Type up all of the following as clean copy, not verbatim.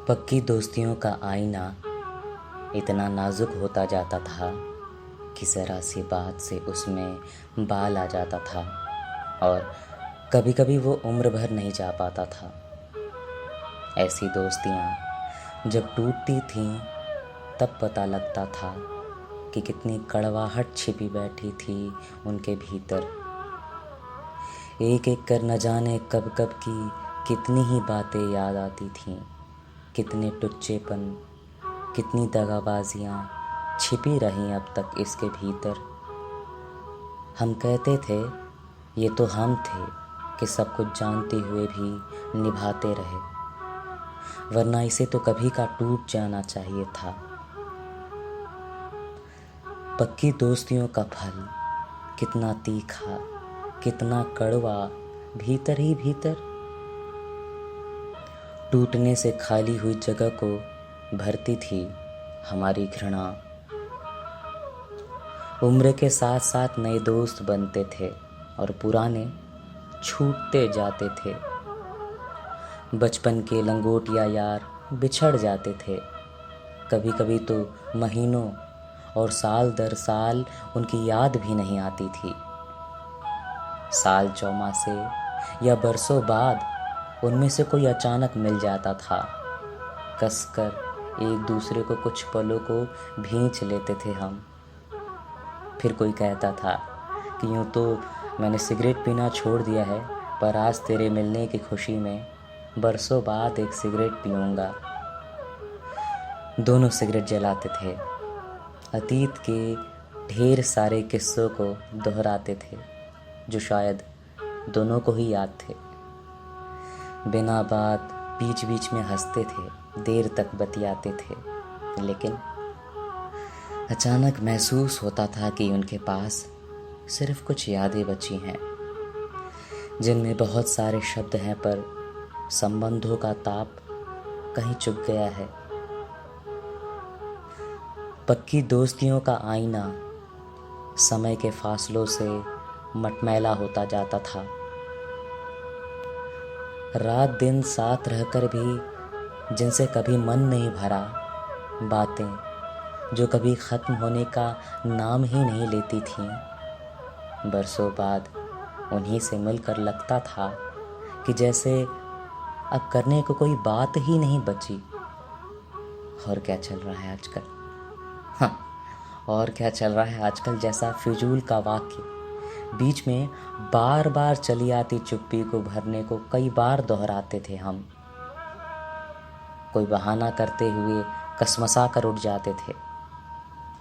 पक्की दोस्तियों का आईना इतना नाजुक होता जाता था कि ज़रा सी बात से उसमें बाल आ जाता था और कभी कभी वो उम्र भर नहीं जा पाता था। ऐसी दोस्तियाँ जब टूटती थीं तब पता लगता था कि कितनी कड़वाहट छिपी बैठी थी उनके भीतर। एक एक कर न जाने कब कब की कितनी ही बातें याद आती थीं, कितने टुच्चेपन, कितनी दगाबाजियाँ छिपी रहीं अब तक इसके भीतर। हम कहते थे ये तो हम थे कि सब कुछ जानते हुए भी निभाते रहे, वरना इसे तो कभी का टूट जाना चाहिए था। पक्की दोस्तियों का फल कितना तीखा, कितना कड़वा, भीतर ही भीतर। टूटने से खाली हुई जगह को भरती थी हमारी घृणा। उम्र के साथ साथ नए दोस्त बनते थे और पुराने छूटते जाते थे। बचपन के लंगोटिया यार बिछड़ जाते थे। कभी कभी तो महीनों और साल दर साल उनकी याद भी नहीं आती थी। साल चौमासे या बरसों बाद उनमें से कोई अचानक मिल जाता था। कसकर एक दूसरे को कुछ पलों को भींच लेते थे हम। फिर कोई कहता था कि यूँ तो मैंने सिगरेट पीना छोड़ दिया है, पर आज तेरे मिलने की खुशी में बरसों बाद एक सिगरेट पीऊँगा। दोनों सिगरेट जलाते थे, अतीत के ढेर सारे किस्सों को दोहराते थे जो शायद दोनों को ही याद थे। बिना बात बीच बीच में हंसते थे, देर तक बतियाते थे, लेकिन अचानक महसूस होता था कि उनके पास सिर्फ कुछ यादें बची हैं, जिनमें बहुत सारे शब्द हैं पर संबंधों का ताप कहीं चुप गया है। पक्की दोस्तियों का आईना समय के फासलों से मटमैला होता जाता था। रात दिन साथ रहकर भी जिनसे कभी मन नहीं भरा, बातें जो कभी ख़त्म होने का नाम ही नहीं लेती थीं, बरसों बाद उन्हीं से मिलकर लगता था कि जैसे अब करने को कोई बात ही नहीं बची। और क्या चल रहा है आजकल? हाँ, और क्या चल रहा है आजकल जैसा फिजूल का वाक्य बीच में बार बार चली आती चुप्पी को भरने को कई बार दोहराते थे हम। कोई बहाना करते हुए कसमसा कर उठ जाते थे।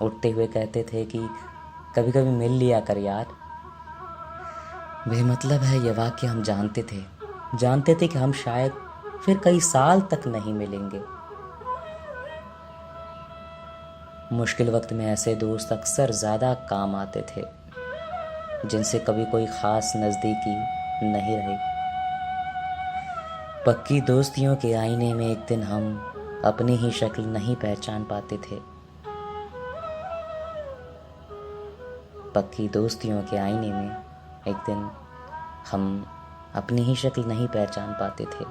उठते हुए कहते थे कि कभी कभी मिल लिया कर यार। बेमतलब है ये वाक्य, हम जानते थे कि हम शायद फिर कई साल तक नहीं मिलेंगे। मुश्किल वक्त में ऐसे दोस्त अक्सर ज़्यादा काम आते थे, जिनसे कभी कोई ख़ास नज़दीकी नहीं रही। पक्की दोस्तियों के आईने में एक दिन हम अपनी ही शक्ल नहीं पहचान पाते थे। पक्की दोस्तियों के आईने में एक दिन हम अपनी ही शक्ल नहीं पहचान पाते थे।